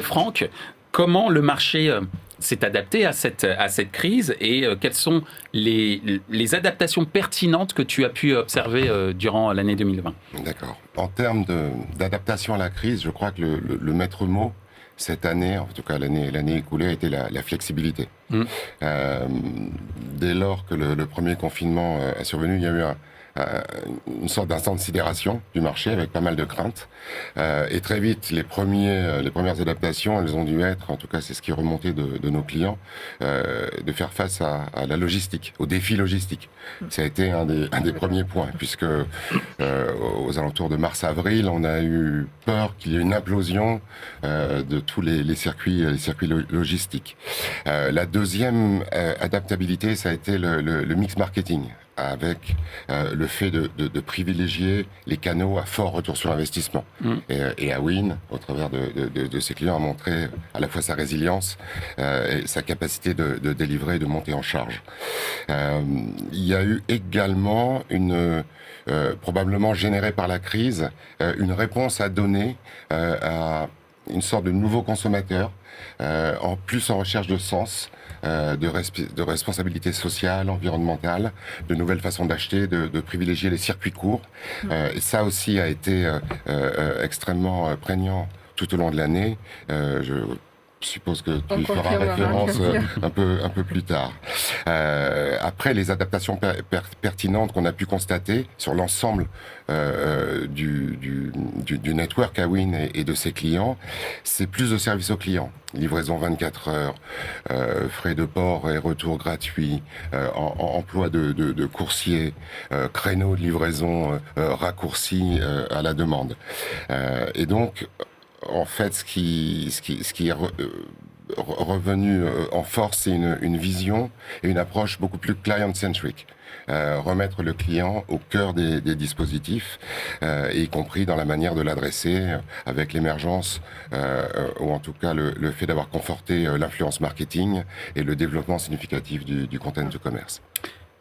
Franck, comment le marché s'est adapté à cette crise et quelles sont les adaptations pertinentes que tu as pu observer durant l'année 2020 ? D'accord. En termes d'adaptation à la crise, je crois que le maître mot cette année, en tout cas l'année écoulée, a été la flexibilité. Dès lors que le premier confinement est survenu, il y a eu une sorte d'instant de sidération du marché avec pas mal de craintes. Et très vite, les premières adaptations, elles ont dû être, en tout cas c'est ce qui est remonté de nos clients, de faire face à la logistique, aux défis logistiques. Ça a été un des premiers points, puisque aux alentours de mars-avril, on a eu peur qu'il y ait une implosion de tous les circuits logistiques. La deuxième adaptabilité, ça a été le mix marketing, avec le fait de privilégier les canaux à fort retour sur investissement. Et Awin, au travers de ses clients, a montré à la fois sa résilience et sa capacité de délivrer et de monter en charge. Il y a eu également probablement générée par la crise, une réponse à donner à une sorte de nouveau consommateur, en recherche de sens, de responsabilité sociale, environnementale, de nouvelles façons d'acheter, de privilégier les circuits courts. Et ça aussi a été extrêmement prégnant tout au long de l'année. Je suppose que tu y feras référence un peu plus tard. Après, les adaptations pertinentes qu'on a pu constater sur l'ensemble du network Awin et de ses clients, c'est plus de services aux clients. Livraison 24 heures, frais de port et retour gratuits, emploi de coursiers, créneaux de livraison raccourcis à la demande. Et donc, en fait, ce qui est revenu en force, c'est une vision et une approche beaucoup plus client-centric. Remettre le client au cœur des dispositifs, y compris dans la manière de l'adresser, avec l'émergence, ou en tout cas le fait d'avoir conforté l'influence marketing et le développement significatif du content to commerce.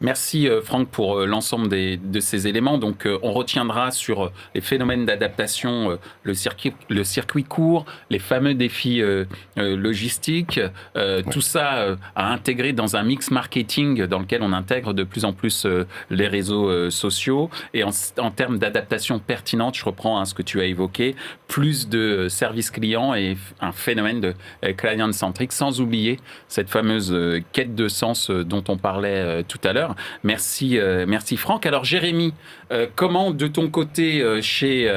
Merci Franck pour l'ensemble de ces éléments. Donc on retiendra sur les phénomènes d'adaptation, le circuit court, les fameux défis logistiques, tout ça à intégrer dans un mix marketing dans lequel on intègre de plus en plus les réseaux sociaux. Et en termes d'adaptation pertinente, je reprends ce que tu as évoqué, plus de services clients et un phénomène de client-centric, sans oublier cette fameuse quête de sens dont on parlait tout à l'heure. Merci Franck. Alors Jérémy, comment de ton côté chez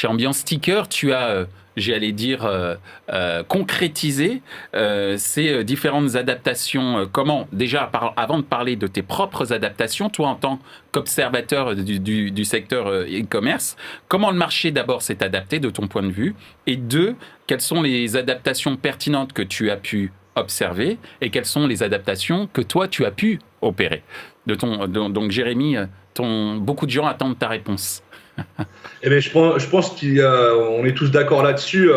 Ambiance Sticker, tu as, concrétisé ces différentes adaptations. Comment, déjà, avant de parler de tes propres adaptations, toi en tant qu'observateur du secteur e-commerce, comment le marché d'abord s'est adapté de ton point de vue, et deux, quelles sont les adaptations pertinentes que tu as pu observer et quelles sont les adaptations que toi tu as pu opérer. Donc Jérémy, beaucoup de gens attendent ta réponse. Eh bien, je pense qu'on est tous d'accord là-dessus.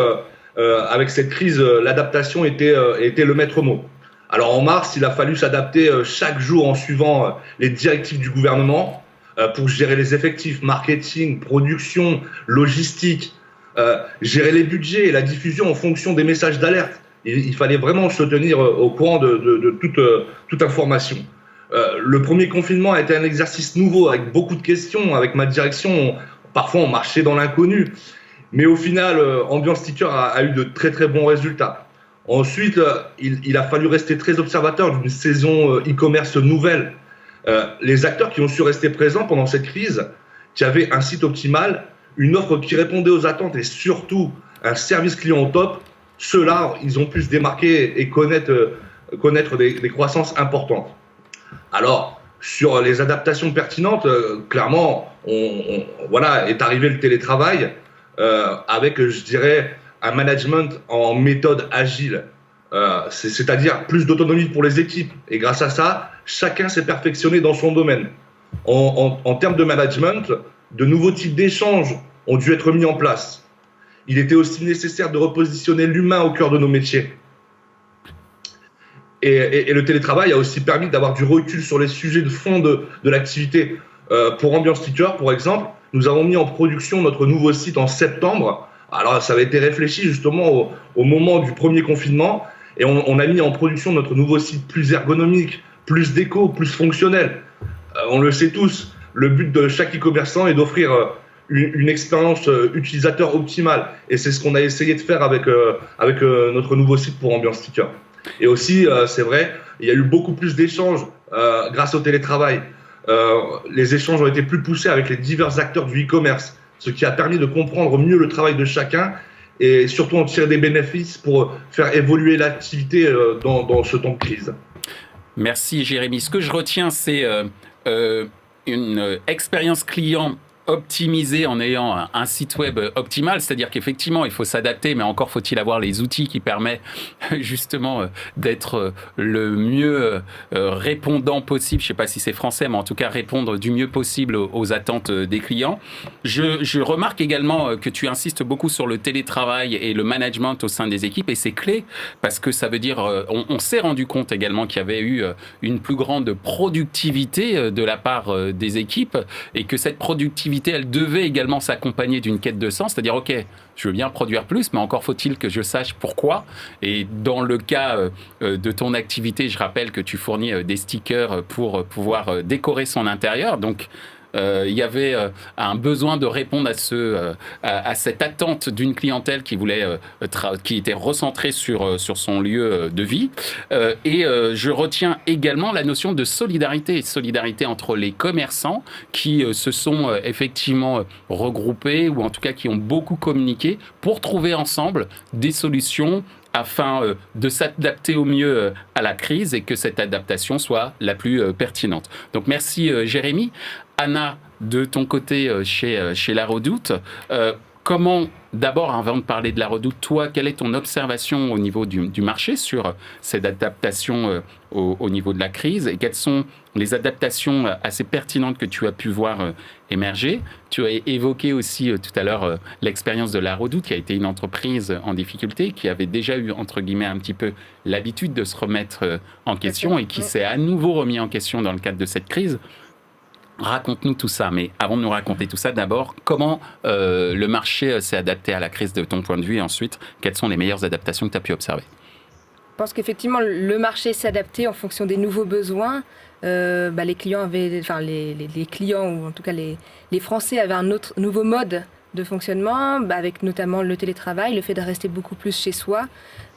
Avec cette crise, l'adaptation était le maître mot. Alors en mars, il a fallu s'adapter chaque jour en suivant les directives du gouvernement pour gérer les effectifs, marketing, production, logistique, gérer les budgets et la diffusion en fonction des messages d'alerte. Il fallait vraiment se tenir au courant de toute information. Le premier confinement a été un exercice nouveau avec beaucoup de questions. Avec ma direction, parfois on marchait dans l'inconnu. Mais au final, Ambiance Sticker a eu de très très bons résultats. Ensuite, il a fallu rester très observateur d'une saison e-commerce nouvelle. Les acteurs qui ont su rester présents pendant cette crise, qui avaient un site optimal, une offre qui répondait aux attentes et surtout un service client au top, ceux-là, ils ont pu se démarquer et connaître des croissances importantes. Alors, sur les adaptations pertinentes, clairement, est arrivé le télétravail avec, je dirais, un management en méthode agile. C'est-à-dire plus d'autonomie pour les équipes. Et grâce à ça, chacun s'est perfectionné dans son domaine. En termes de management, de nouveaux types d'échanges ont dû être mis en place. Il était aussi nécessaire de repositionner l'humain au cœur de nos métiers. Et le télétravail a aussi permis d'avoir du recul sur les sujets de fond de l'activité. Pour Ambiance Sticker, par exemple, nous avons mis en production notre nouveau site en septembre Alors, ça avait été réfléchi justement au moment du premier confinement et on a mis en production notre nouveau site plus ergonomique, plus déco, plus fonctionnel. On le sait tous, le but de chaque e-commerçant est d'offrir une expérience utilisateur optimale. Et c'est ce qu'on a essayé de faire avec notre nouveau site pour Ambiance Sticker. Et aussi, c'est vrai, il y a eu beaucoup plus d'échanges grâce au télétravail. Les échanges ont été plus poussés avec les divers acteurs du e-commerce, ce qui a permis de comprendre mieux le travail de chacun et surtout en tirer des bénéfices pour faire évoluer l'activité dans ce temps de crise. Merci Jérémy. Ce que je retiens, c'est une expérience client optimisée en ayant un site web optimal, c'est-à-dire qu'effectivement il faut s'adapter, mais encore faut-il avoir les outils qui permettent justement d'être le mieux répondant possible, je ne sais pas si c'est français, mais en tout cas répondre du mieux possible aux attentes des clients. Je remarque également que tu insistes beaucoup sur le télétravail et le management au sein des équipes, et c'est clé parce que ça veut dire, on s'est rendu compte également qu'il y avait eu une plus grande productivité de la part des équipes, et que cette productivité elle devait également s'accompagner d'une quête de sens, c'est-à-dire ok, je veux bien produire plus, mais encore faut-il que je sache pourquoi. Et dans le cas de ton activité, je rappelle que tu fournis des stickers pour pouvoir décorer son intérieur, donc il y avait un besoin de répondre à cette attente d'une clientèle qui qui était recentrée sur son lieu de vie. Et je retiens également la notion de solidarité entre les commerçants qui se sont effectivement regroupés, ou en tout cas qui ont beaucoup communiqué pour trouver ensemble des solutions afin de s'adapter au mieux à la crise et que cette adaptation soit la plus pertinente. Donc merci Jérémy. Anna, de ton côté chez La Redoute, comment, d'abord avant de parler de La Redoute, toi, quelle est ton observation au niveau du marché sur cette adaptation au niveau de la crise, et quelles sont les adaptations assez pertinentes que tu as pu voir émerger? Tu as évoqué aussi tout à l'heure l'expérience de La Redoute, qui a été une entreprise en difficulté, qui avait déjà eu, entre guillemets, un petit peu l'habitude de se remettre en question et qui s'est à nouveau remis en question dans le cadre de cette crise. Raconte-nous tout ça, mais avant de nous raconter tout ça, d'abord, comment le marché s'est adapté à la crise de ton point de vue, et ensuite, quelles sont les meilleures adaptations que tu as pu observer? Je pense qu'effectivement, le marché s'est adapté en fonction des nouveaux besoins. Les clients avaient, enfin les clients, ou en tout cas les Français avaient un nouveau mode de fonctionnement, avec notamment le télétravail, le fait de rester beaucoup plus chez soi.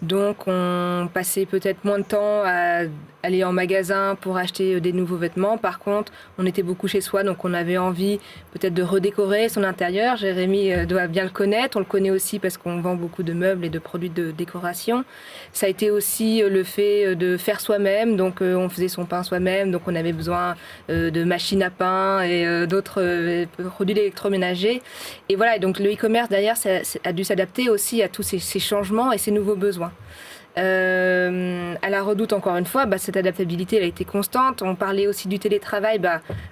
Donc on passait peut-être moins de temps à aller en magasin pour acheter des nouveaux vêtements. Par contre, on était beaucoup chez soi, donc on avait envie peut-être de redécorer son intérieur. Jérémy doit bien le connaître. On le connaît aussi parce qu'on vend beaucoup de meubles et de produits de décoration. Ça a été aussi le fait de faire soi-même. Donc on faisait son pain soi-même. Donc on avait besoin de machines à pain et d'autres produits électroménagers. Et voilà, et donc le e-commerce derrière a dû s'adapter aussi à tous ces changements et ces nouveaux besoins. À La Redoute, encore une fois, cette adaptabilité elle a été constante. On parlait aussi du télétravail.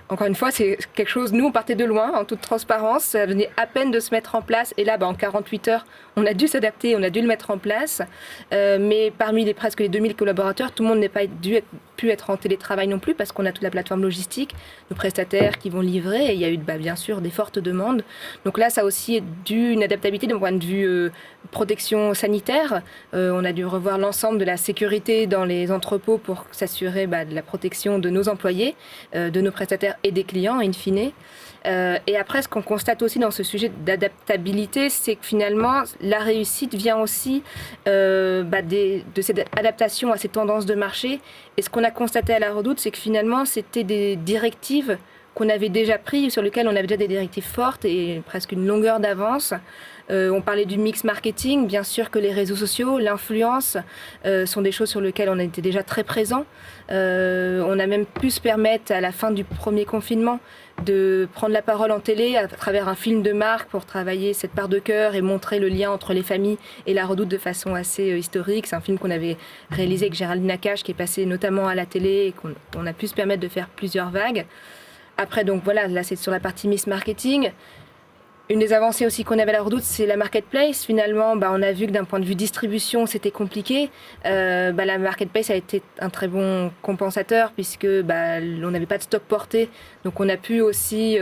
Encore une fois, c'est quelque chose, nous on partait de loin, en toute transparence, ça venait à peine de se mettre en place, et là en 48 heures on a dû s'adapter, on a dû le mettre en place, mais parmi presque les 2000 collaborateurs, tout le monde n'a pas pu être en télétravail non plus, parce qu'on a toute la plateforme logistique, nos prestataires qui vont livrer, et il y a eu bien sûr des fortes demandes. Donc là ça a aussi dû une adaptabilité d'un point de vue protection sanitaire. On a dû revoir l'ensemble de la sécurité dans les entrepôts pour s'assurer de la protection de nos employés, de nos prestataires et des clients, in fine. Et après, ce qu'on constate aussi dans ce sujet d'adaptabilité, c'est que finalement, la réussite vient aussi de cette adaptation à ces tendances de marché. Et ce qu'on a constaté à La Redoute, c'est que finalement, c'était des directives qu'on avait déjà prises, sur lesquelles on avait déjà des directives fortes et presque une longueur d'avance. On parlait du mix marketing, bien sûr que les réseaux sociaux, l'influence sont des choses sur lesquelles on était déjà très présents. On a même pu se permettre à la fin du premier confinement de prendre la parole en télé à travers un film de marque pour travailler cette part de cœur et montrer le lien entre les familles et La Redoute de façon assez historique. C'est un film qu'on avait réalisé avec Géraldine Nakache qui est passé notamment à la télé et qu'on a pu se permettre de faire plusieurs vagues. Après, donc voilà, là c'est sur la partie mix marketing. Une des avancées aussi qu'on avait à la Redoute, c'est la marketplace. Finalement, on a vu que d'un point de vue distribution, c'était compliqué. La marketplace a été un très bon compensateur puisque on n'avait pas de stock porté. Donc on a pu aussi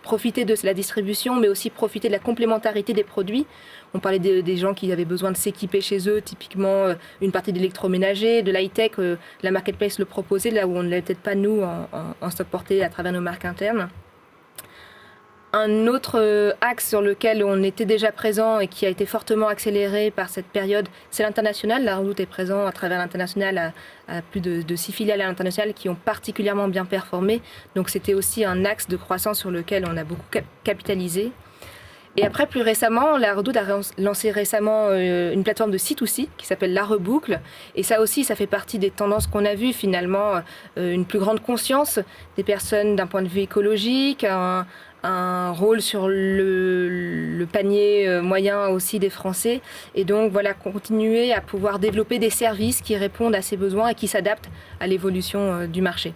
profiter de la distribution, mais aussi profiter de la complémentarité des produits. On parlait des gens qui avaient besoin de s'équiper chez eux, typiquement une partie d'électroménager, de l'high-tech. La marketplace le proposait, là où on ne l'avait peut-être pas nous en stock porté à travers nos marques internes. Un autre axe sur lequel on était déjà présent et qui a été fortement accéléré par cette période, c'est l'international. La Redoute est présent à travers l'international, à plus de 6 filiales à l'international qui ont particulièrement bien performé. Donc c'était aussi un axe de croissance sur lequel on a beaucoup capitalisé. Et après, plus récemment, la Redoute a lancé récemment une plateforme de C2C qui s'appelle La Reboucle. Et ça aussi, ça fait partie des tendances qu'on a vues finalement, une plus grande conscience des personnes d'un point de vue écologique, un rôle sur le panier moyen aussi des Français. Et donc, voilà, continuer à pouvoir développer des services qui répondent à ces besoins et qui s'adaptent à l'évolution du marché.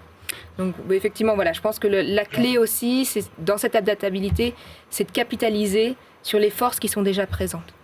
Donc, effectivement, voilà, je pense que la clé aussi, c'est, dans cette adaptabilité, c'est de capitaliser sur les forces qui sont déjà présentes.